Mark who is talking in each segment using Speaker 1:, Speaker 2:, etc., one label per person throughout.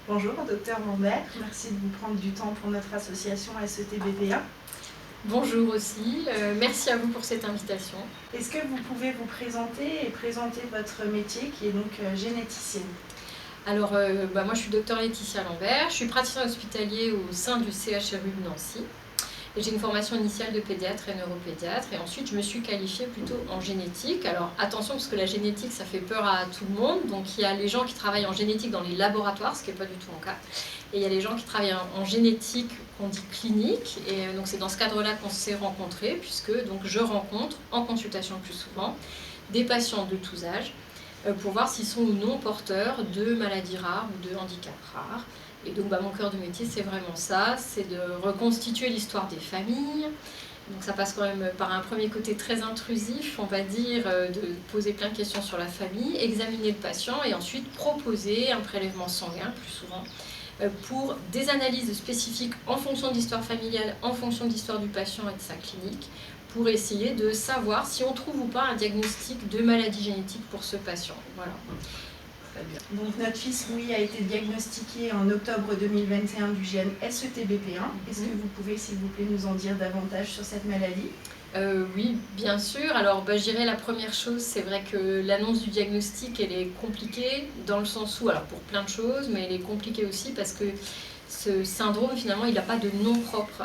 Speaker 1: Bonjour, docteur Lambert. Merci de vous prendre du temps pour notre association SETBPA.
Speaker 2: Bonjour aussi, merci à vous pour cette invitation.
Speaker 1: Est-ce que vous pouvez vous présenter et présenter votre métier qui est donc généticienne?
Speaker 2: Alors, moi je suis docteur Laetitia Lambert, je suis praticien hospitalier au sein du CHRU de Nancy. J'ai une formation initiale de pédiatre et neuropédiatre et ensuite je me suis qualifiée plutôt en génétique. Alors attention parce que la génétique ça fait peur à tout le monde, donc il y a les gens qui travaillent en génétique dans les laboratoires, ce qui n'est pas du tout mon cas, et il y a les gens qui travaillent en génétique qu'on dit clinique, et donc c'est dans ce cadre-là qu'on s'est rencontrés, puisque donc je rencontre en consultation le plus souvent des patients de tous âges pour voir s'ils sont ou non porteurs de maladies rares ou de handicaps rares. Et donc mon cœur de métier c'est vraiment ça, c'est de reconstituer l'histoire des familles. Donc ça passe quand même par un premier côté très intrusif, on va dire, de poser plein de questions sur la famille, examiner le patient et ensuite proposer un prélèvement sanguin plus souvent pour des analyses spécifiques en fonction de l'histoire familiale, en fonction de l'histoire du patient et de sa clinique, pour essayer de savoir si on trouve ou pas un diagnostic de maladie génétique pour ce patient. Voilà.
Speaker 1: Très bien. Donc notre fils Louis a été diagnostiqué en octobre 2021 du gène SETBP1. Est-ce que vous pouvez s'il vous plaît nous en dire davantage sur cette maladie?
Speaker 2: Oui, bien sûr. Alors, je dirais la première chose, c'est vrai que l'annonce du diagnostic, elle est compliquée dans le sens où, alors pour plein de choses, mais elle est compliquée aussi parce que ce syndrome, finalement, il n'a pas de nom propre.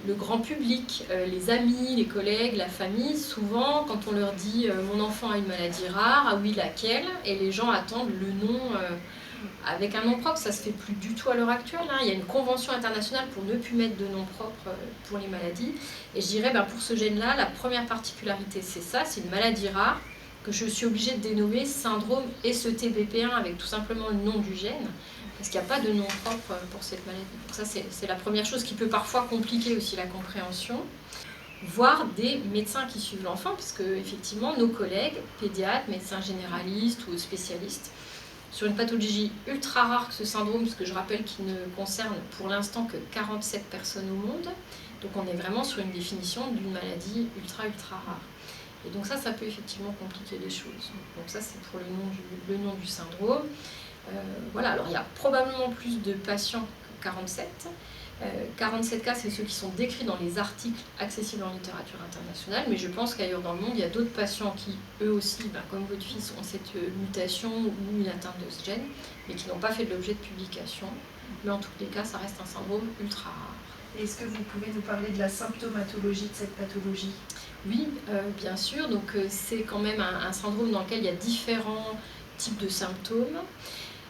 Speaker 2: Le grand public, les amis, les collègues, la famille, souvent, quand on leur dit « mon enfant a une maladie rare », ah oui, laquelle? Et les gens attendent le nom avec un nom propre, ça se fait plus du tout à l'heure actuelle. Hein. Il y a une convention internationale pour ne plus mettre de nom propre pour les maladies. Et je dirais, pour ce gène-là, la première particularité, c'est ça, c'est une maladie rare que je suis obligée de dénommer syndrome SETBP1 avec tout simplement le nom du gène, parce qu'il n'y a pas de nom propre pour cette maladie. Donc ça, c'est la première chose qui peut parfois compliquer aussi la compréhension. Voire des médecins qui suivent l'enfant, parce que effectivement, nos collègues, pédiatres, médecins généralistes ou spécialistes, sur une pathologie ultra rare que ce syndrome, parce que je rappelle qu'il ne concerne pour l'instant que 47 personnes au monde. Donc on est vraiment sur une définition d'une maladie ultra rare. Et donc ça peut effectivement compliquer les choses. Donc ça c'est pour le nom du syndrome. Voilà, alors il y a probablement plus de patients que 47. 47 cas, c'est ceux qui sont décrits dans les articles accessibles en littérature internationale, mais je pense qu'ailleurs dans le monde, il y a d'autres patients qui, eux aussi, comme votre fils, ont cette mutation ou une atteinte de ce gène, mais qui n'ont pas fait de l'objet de publication. Mais en tous les cas, ça reste un syndrome ultra rare.
Speaker 1: Est-ce que vous pouvez nous parler de la symptomatologie de cette pathologie?
Speaker 2: Oui, bien sûr. Donc c'est quand même un syndrome dans lequel il y a différents types de symptômes.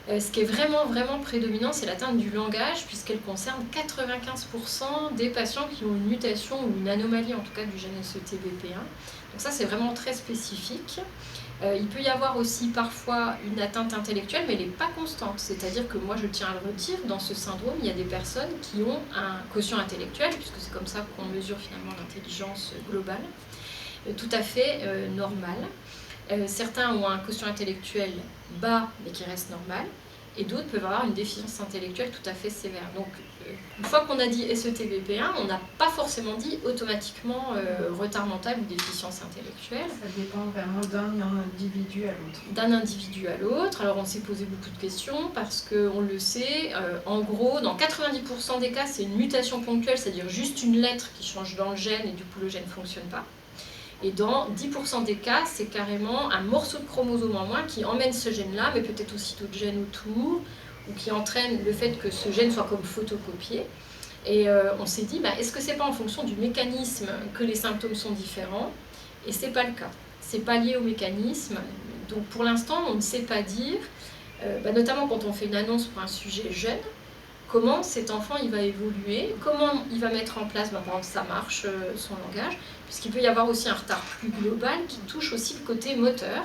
Speaker 2: Ce qui est vraiment prédominant, c'est l'atteinte du langage, puisqu'elle concerne 95% des patients qui ont une mutation ou une anomalie, en tout cas du gène SETBP1. Donc ça, c'est vraiment très spécifique. Il peut y avoir aussi parfois une atteinte intellectuelle, mais elle n'est pas constante. C'est-à-dire que moi, je tiens à le redire, dans ce syndrome, il y a des personnes qui ont un quotient intellectuel, puisque c'est comme ça qu'on mesure finalement l'intelligence globale, tout à fait normal. Certains ont un quotient intellectuel bas mais qui reste normal, et d'autres peuvent avoir une déficience intellectuelle tout à fait sévère. Donc une fois qu'on a dit SETBP1, on n'a pas forcément dit automatiquement retard mental ou déficience intellectuelle.
Speaker 1: Ça dépend vraiment d'un individu à l'autre.
Speaker 2: D'un individu à l'autre. Alors on s'est posé beaucoup de questions parce qu'on le sait, en gros, dans 90% des cas, c'est une mutation ponctuelle, c'est-à-dire juste une lettre qui change dans le gène et du coup le gène ne fonctionne pas. Et dans 10% des cas, c'est carrément un morceau de chromosome en moins qui emmène ce gène-là, mais peut-être aussi d'autres gènes autour, ou qui entraîne le fait que ce gène soit comme photocopié. Et on s'est dit, est-ce que c'est pas en fonction du mécanisme que les symptômes sont différents? Et c'est pas le cas. C'est pas lié au mécanisme. Donc pour l'instant, on ne sait pas dire, notamment quand on fait une annonce pour un sujet jeune, comment cet enfant il va évoluer, comment il va mettre en place par exemple sa marche, son langage, puisqu'il peut y avoir aussi un retard plus global qui touche aussi le côté moteur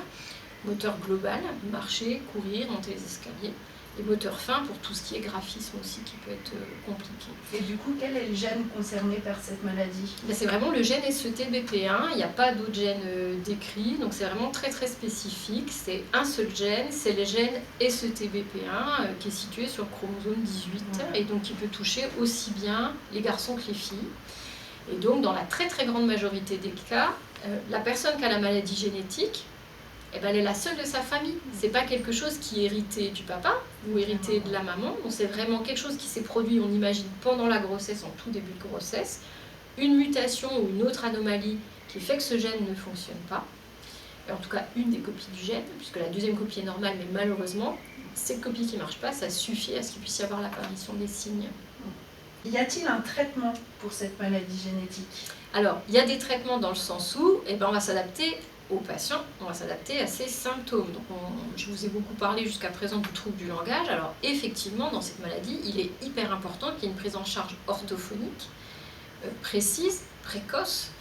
Speaker 2: global, marcher, courir, monter les escaliers, et moteur fin pour tout ce qui est graphisme aussi qui peut être compliqué.
Speaker 1: Et du coup, quel est le gène concerné par cette maladie?
Speaker 2: C'est vraiment le gène SETBP1, il n'y a pas d'autres gènes décrits, donc c'est vraiment très spécifique, c'est un seul gène, c'est le gène SETBP1 qui est situé sur le chromosome 18 et donc qui peut toucher aussi bien les garçons que les filles. Et donc dans la très grande majorité des cas, la personne qui a la maladie génétique eh ben, elle est la seule de sa famille. C'est pas quelque chose qui est hérité du papa ou hérité de la maman. Donc c'est vraiment quelque chose qui s'est produit, on imagine, pendant la grossesse, en tout début de grossesse. Une mutation ou une autre anomalie qui fait que ce gène ne fonctionne pas. En tout cas, une des copies du gène, puisque la deuxième copie est normale, mais malheureusement, cette copie qui ne marche pas, ça suffit à ce qu'il puisse y avoir l'apparition des signes.
Speaker 1: Y a-t-il un traitement pour cette maladie génétique?
Speaker 2: Alors, il y a des traitements dans le sens où on va s'adapter au patient, on va s'adapter à ses symptômes. Donc, je vous ai beaucoup parlé jusqu'à présent du trouble du langage. Alors, effectivement, dans cette maladie, il est hyper important qu'il y ait une prise en charge orthophonique, précise, précoce,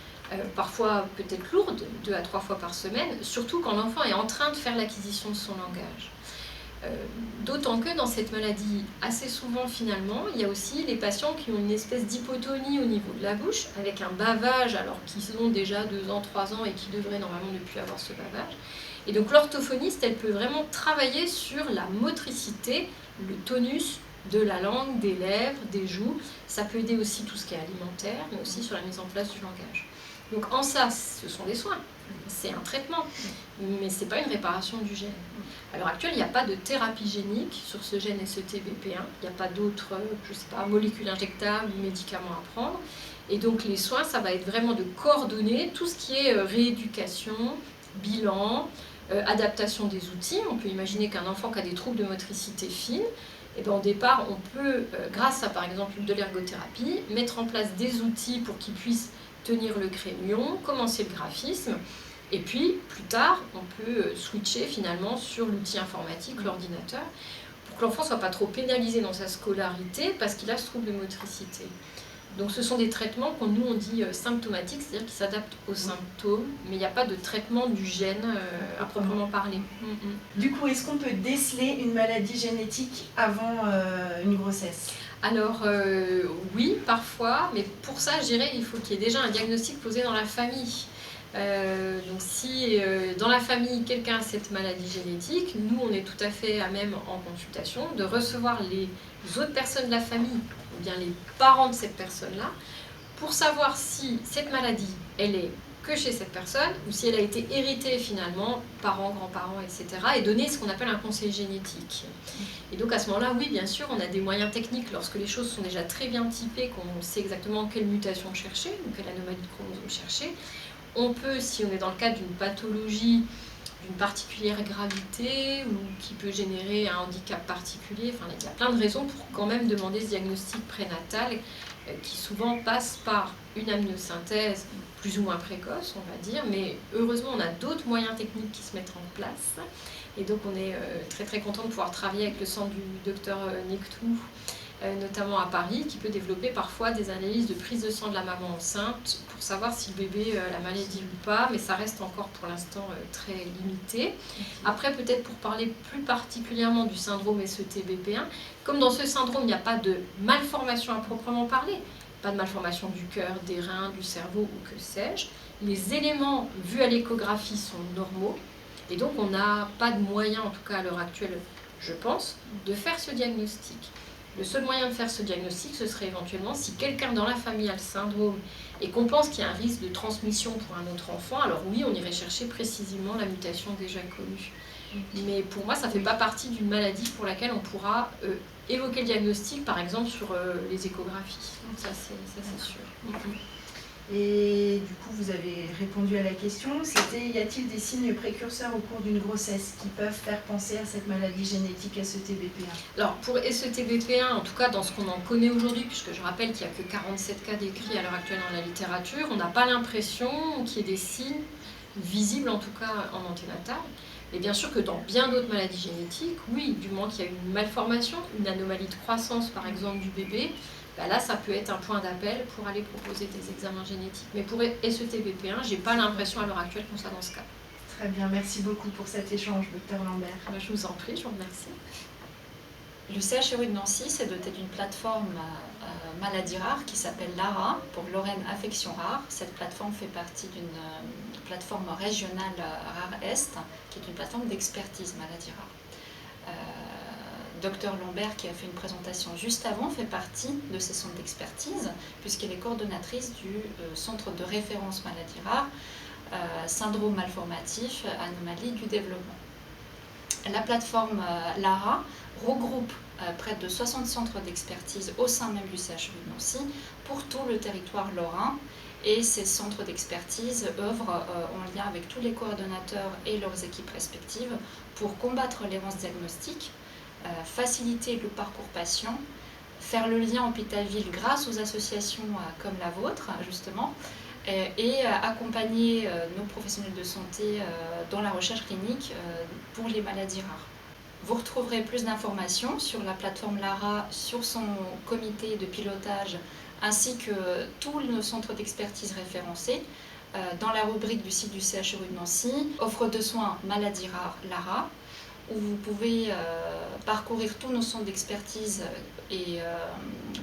Speaker 2: parfois peut-être lourde, 2 à 3 fois par semaine, surtout quand l'enfant est en train de faire l'acquisition de son langage. D'autant que dans cette maladie, assez souvent finalement, il y a aussi les patients qui ont une espèce d'hypotonie au niveau de la bouche, avec un bavage alors qu'ils ont déjà 2 ans, 3 ans et qui devraient normalement ne plus avoir ce bavage. Et donc l'orthophoniste, elle peut vraiment travailler sur la motricité, le tonus de la langue, des lèvres, des joues. Ça peut aider aussi tout ce qui est alimentaire, mais aussi sur la mise en place du langage. Donc en ça, ce sont des soins, c'est un traitement, mais ce n'est pas une réparation du gène. À l'heure actuelle, il n'y a pas de thérapie génique sur ce gène SETBP1, il n'y a pas d'autres, molécules injectables ou médicaments à prendre. Et donc les soins, ça va être vraiment de coordonner tout ce qui est rééducation, bilan, adaptation des outils. On peut imaginer qu'un enfant qui a des troubles de motricité fine, au départ, on peut, grâce à par exemple de l'ergothérapie, mettre en place des outils pour qu'il puisse tenir le crayon, commencer le graphisme, et puis plus tard, on peut switcher finalement sur l'outil informatique, l'ordinateur, pour que l'enfant ne soit pas trop pénalisé dans sa scolarité parce qu'il a ce trouble de motricité. Donc ce sont des traitements qu'on nous on dit symptomatiques, c'est-à-dire qui s'adaptent aux symptômes, mais il n'y a pas de traitement du gène à proprement parler.
Speaker 1: Du coup, est-ce qu'on peut déceler une maladie génétique avant une grossesse?
Speaker 2: Alors oui, parfois, mais pour ça, je dirais il faut qu'il y ait déjà un diagnostic posé dans la famille. Donc si dans la famille quelqu'un a cette maladie génétique, nous on est tout à fait à même en consultation de recevoir les autres personnes de la famille ou bien les parents de cette personne-là pour savoir si cette maladie elle est que chez cette personne ou si elle a été héritée finalement, parents, grands-parents, etc. et donner ce qu'on appelle un conseil génétique. Et donc à ce moment-là, oui, bien sûr, on a des moyens techniques lorsque les choses sont déjà très bien typées, qu'on sait exactement quelle mutation chercher, ou quelle anomalie de chromosome chercher. On peut, si on est dans le cadre d'une pathologie d'une particulière gravité ou qui peut générer un handicap particulier, enfin, il y a plein de raisons pour quand même demander ce diagnostic prénatal qui souvent passe par une amniosynthèse plus ou moins précoce, on va dire, mais heureusement on a d'autres moyens techniques qui se mettent en place et donc on est très très content de pouvoir travailler avec le centre du docteur Nektou, notamment à Paris, qui peut développer parfois des analyses de prise de sang de la maman enceinte pour savoir si le bébé a la maladie ou pas, mais ça reste encore pour l'instant très limité. Après, peut-être pour parler plus particulièrement du syndrome SETBP1, comme dans ce syndrome, il n'y a pas de malformation à proprement parler, pas de malformation du cœur, des reins, du cerveau ou que sais-je, les éléments vus à l'échographie sont normaux, et donc on n'a pas de moyen, en tout cas à l'heure actuelle, je pense, de faire ce diagnostic. Le seul moyen de faire ce diagnostic, ce serait éventuellement si quelqu'un dans la famille a le syndrome et qu'on pense qu'il y a un risque de transmission pour un autre enfant, alors oui, on irait chercher précisément la mutation déjà connue. Mais pour moi, ça ne fait pas partie d'une maladie pour laquelle on pourra évoquer le diagnostic, par exemple, sur les échographies. Donc ça, c'est sûr.
Speaker 1: Et du coup, vous avez répondu à la question, c'était y a-t-il des signes précurseurs au cours d'une grossesse qui peuvent faire penser à cette maladie génétique SETBP1?
Speaker 2: Alors pour SETBP1, en tout cas dans ce qu'on en connaît aujourd'hui, puisque je rappelle qu'il n'y a que 47 cas décrits à l'heure actuelle dans la littérature, on n'a pas l'impression qu'il y ait des signes visibles, en tout cas en anténatal. Mais bien sûr que dans bien d'autres maladies génétiques, oui, du moment qu'il y a une malformation, une anomalie de croissance par exemple du bébé, là ça peut être un point d'appel pour aller proposer des examens génétiques. Mais pour SETBP1, je n'ai pas l'impression à l'heure actuelle qu'on soit dans ce cas.
Speaker 1: Très bien, merci beaucoup pour cet échange, Dr Lambert.
Speaker 2: Je vous en prie, je vous remercie.
Speaker 3: Le CHRU de Nancy s'est doté d'une plateforme maladie rare qui s'appelle LARA, pour Lorraine Affection Rare. Cette plateforme fait partie d'une plateforme régionale Rare Est, qui est une plateforme d'expertise maladie rare. Dr Lambert, qui a fait une présentation juste avant, fait partie de ces centres d'expertise, puisqu'elle est coordonnatrice du centre de référence maladie rare, syndrome malformatif, anomalie du développement. La plateforme LARA regroupe près de 60 centres d'expertise au sein même du CHRU de Nancy pour tout le territoire lorrain. Et ces centres d'expertise œuvrent en lien avec tous les coordonnateurs et leurs équipes respectives pour combattre l'errance diagnostique, faciliter le parcours patient, faire le lien hôpital-ville grâce aux associations comme la vôtre, justement, et accompagner nos professionnels de santé dans la recherche clinique pour les maladies rares. Vous retrouverez plus d'informations sur la plateforme LARA, sur son comité de pilotage, ainsi que tous nos centres d'expertise référencés dans la rubrique du site du CHRU de Nancy, offre de soins maladies rares LARA, où vous pouvez parcourir tous nos centres d'expertise et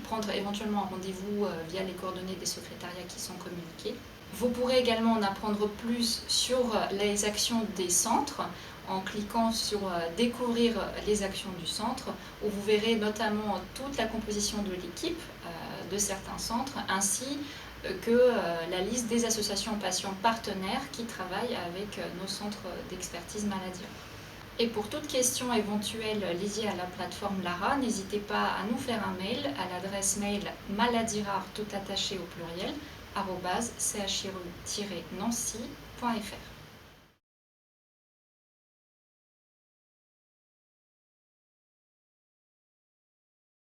Speaker 3: prendre éventuellement un rendez-vous via les coordonnées des secrétariats qui sont communiqués. Vous pourrez également en apprendre plus sur les actions des centres en cliquant sur découvrir les actions du centre, où vous verrez notamment toute la composition de l'équipe de certains centres, ainsi que la liste des associations patients partenaires qui travaillent avec nos centres d'expertise maladie. Et pour toute question éventuelle liée à la plateforme LARA, n'hésitez pas à nous faire un mail à l'adresse mail maladiesrares tout attaché au pluriel @chru-nancy.fr.